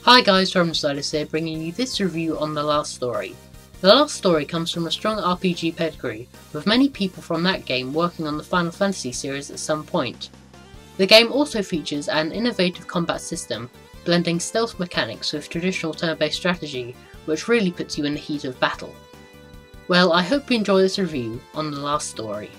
Hi guys, Reviewz here, bringing you this review on The Last Story. The Last Story comes from a strong RPG pedigree, with many people from that game working on the Final Fantasy series at some point. The game also features an innovative combat system, blending stealth mechanics with traditional turn-based strategy, which really puts you in the heat of battle. Well, I hope you enjoy this review on The Last Story.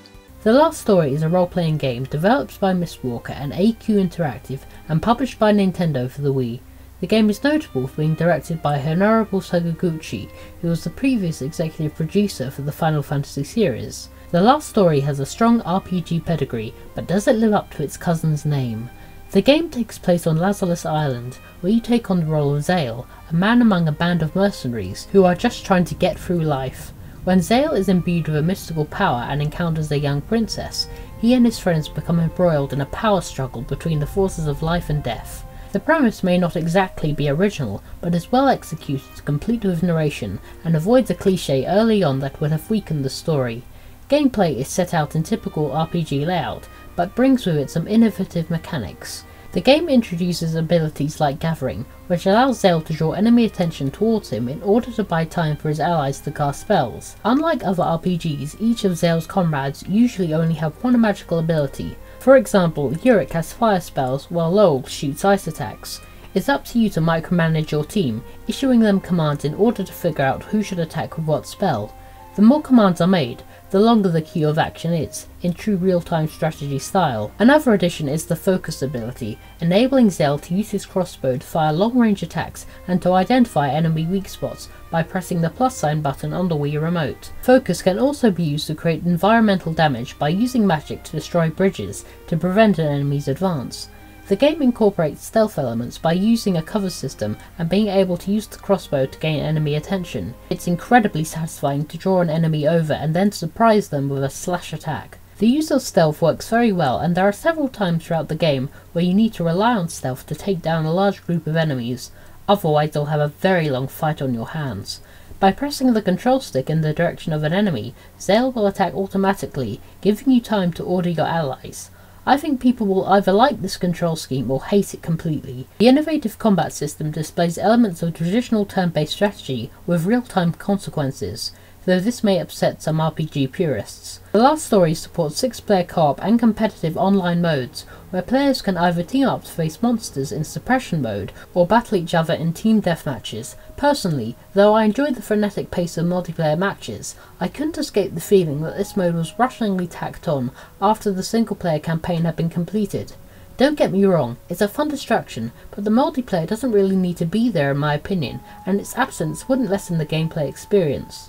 The Last Story is a role-playing game developed by Mistwalker and AQ Interactive and published by Nintendo for the Wii. The game is notable for being directed by Honorable Sakaguchi, who was the previous executive producer for the Final Fantasy series. The Last Story has a strong RPG pedigree, but doesn't live up to its cousin's name. The game takes place on Lazarus Island, where you take on the role of Zale, a man among a band of mercenaries who are just trying to get through life. When Zale is imbued with a mystical power and encounters a young princess, he and his friends become embroiled in a power struggle between the forces of life and death. The premise may not exactly be original, but is well executed, complete with narration, and avoids a cliche early on that would have weakened the story. Gameplay is set out in typical RPG layout, but brings with it some innovative mechanics. The game introduces abilities like Gathering, which allows Zale to draw enemy attention towards him in order to buy time for his allies to cast spells. Unlike other RPGs, each of Zale's comrades usually only have one magical ability. For example, Yurik has fire spells while Lowell shoots ice attacks. It's up to you to micromanage your team, issuing them commands in order to figure out who should attack with what spell. The more commands are made, the longer the queue of action is, in true real-time strategy style. Another addition is the Focus ability, enabling Zale to use his crossbow to fire long-range attacks and to identify enemy weak spots by pressing the +sign button on the Wii remote. Focus can also be used to create environmental damage by using magic to destroy bridges to prevent an enemy's advance. The game incorporates stealth elements by using a cover system and being able to use the crossbow to gain enemy attention. It's incredibly satisfying to draw an enemy over and then surprise them with a slash attack. The use of stealth works very well, and there are several times throughout the game where you need to rely on stealth to take down a large group of enemies, otherwise you'll have a very long fight on your hands. By pressing the control stick in the direction of an enemy, Zale will attack automatically, giving you time to order your allies. I think people will either like this control scheme or hate it completely. The innovative combat system displays elements of traditional turn-based strategy with real-time consequences, though this may upset some RPG purists. The Last Story supports 6-player co-op and competitive online modes, where players can either team up to face monsters in suppression mode or battle each other in team deathmatches. Personally, though I enjoy the frenetic pace of multiplayer matches, I couldn't escape the feeling that this mode was rushingly tacked on after the single-player campaign had been completed. Don't get me wrong, it's a fun distraction, but the multiplayer doesn't really need to be there in my opinion, and its absence wouldn't lessen the gameplay experience.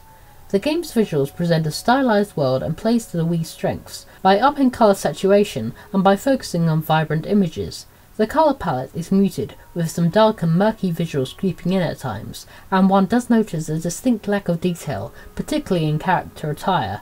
The game's visuals present a stylized world and plays to the Wii's strengths, by upping colour saturation and by focusing on vibrant images. The colour palette is muted, with some dark and murky visuals creeping in at times, and one does notice a distinct lack of detail, particularly in character attire,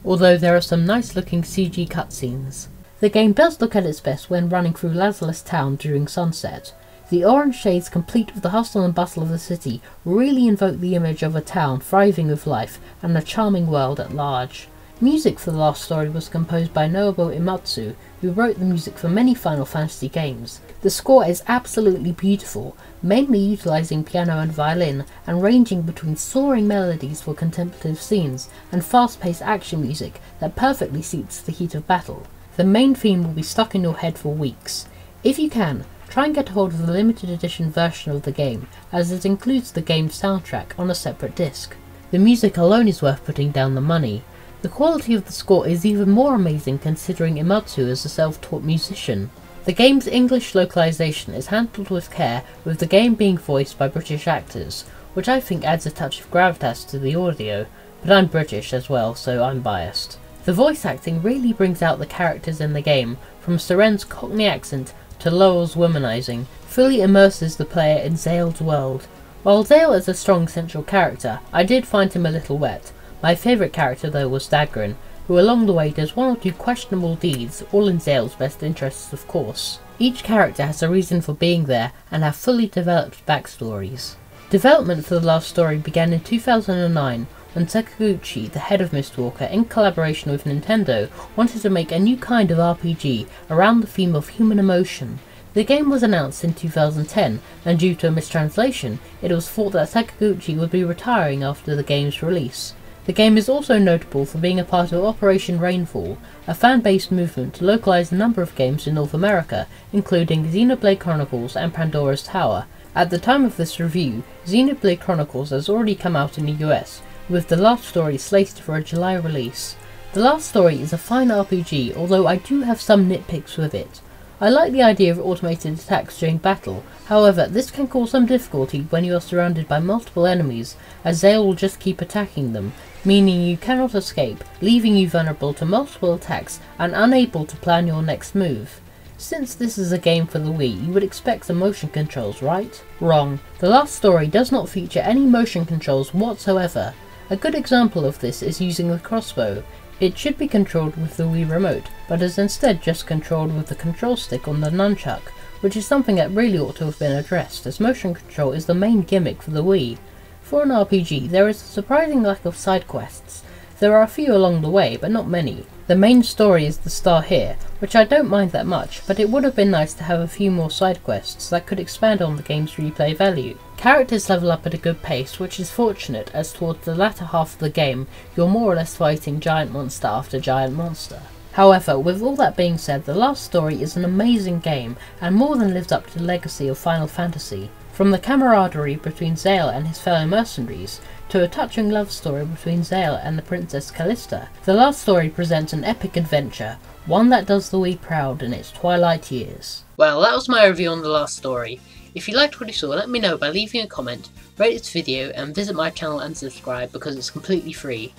although there are some nice looking CG cutscenes. The game does look at its best when running through Lazarus Town during sunset. The orange shades, complete with the hustle and bustle of the city, really invoke the image of a town thriving with life and a charming world at large. Music for The Last Story was composed by Nobuo Uematsu, who wrote the music for many Final Fantasy games. The score is absolutely beautiful, mainly utilising piano and violin, and ranging between soaring melodies for contemplative scenes and fast-paced action music that perfectly suits the heat of battle. The main theme will be stuck in your head for weeks. If you can, try and get hold of the limited edition version of the game, as it includes the game's soundtrack on a separate disc. The music alone is worth putting down the money. The quality of the score is even more amazing considering Uematsu is a self-taught musician. The game's English localization is handled with care, with the game being voiced by British actors, which I think adds a touch of gravitas to the audio, but I'm British as well, so I'm biased. The voice acting really brings out the characters in the game, from Seren's Cockney accent to Lowell's womanizing, fully immerses the player in Zale's world. While Zale is a strong central character, I did find him a little wet. My favourite character though was Dagran, who along the way does one or two questionable deeds, all in Zale's best interests of course. Each character has a reason for being there and have fully developed backstories. Development for The Last Story began in 2009, when Sakaguchi, the head of Mistwalker, in collaboration with Nintendo, wanted to make a new kind of RPG around the theme of human emotion. The game was announced in 2010, and due to a mistranslation, it was thought that Sakaguchi would be retiring after the game's release. The game is also notable for being a part of Operation Rainfall, a fan-based movement to localize a number of games in North America, including Xenoblade Chronicles and Pandora's Tower. At the time of this review, Xenoblade Chronicles has already come out in the US, with The Last Story slated for a July release. The Last Story is a fine RPG, although I do have some nitpicks with it. I like the idea of automated attacks during battle, however this can cause some difficulty when you are surrounded by multiple enemies, as they will just keep attacking them, meaning you cannot escape, leaving you vulnerable to multiple attacks and unable to plan your next move. Since this is a game for the Wii, you would expect some motion controls, right? Wrong. The Last Story does not feature any motion controls whatsoever. A good example of this is using the crossbow. It should be controlled with the Wii remote, but is instead just controlled with the control stick on the nunchuck, which is something that really ought to have been addressed, as motion control is the main gimmick for the Wii. For an RPG, there is a surprising lack of side quests. There are a few along the way, but not many. The main story is the star here, which I don't mind that much, but it would have been nice to have a few more side quests that could expand on the game's replay value. Characters level up at a good pace, which is fortunate as towards the latter half of the game, you're more or less fighting giant monster after giant monster. However, with all that being said, The Last Story is an amazing game, and more than lives up to the legacy of Final Fantasy. From the camaraderie between Zale and his fellow mercenaries, to a touching love story between Zale and the Princess Callista, The Last Story presents an epic adventure, one that does the Wii proud in its twilight years. Well, that was my review on The Last Story. If you liked what you saw, let me know by leaving a comment, rate this video, and visit my channel and subscribe because it's completely free.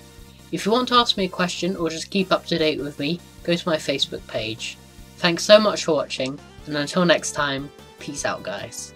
If you want to ask me a question or just keep up to date with me, go to my Facebook page. Thanks so much for watching, and until next time, peace out guys.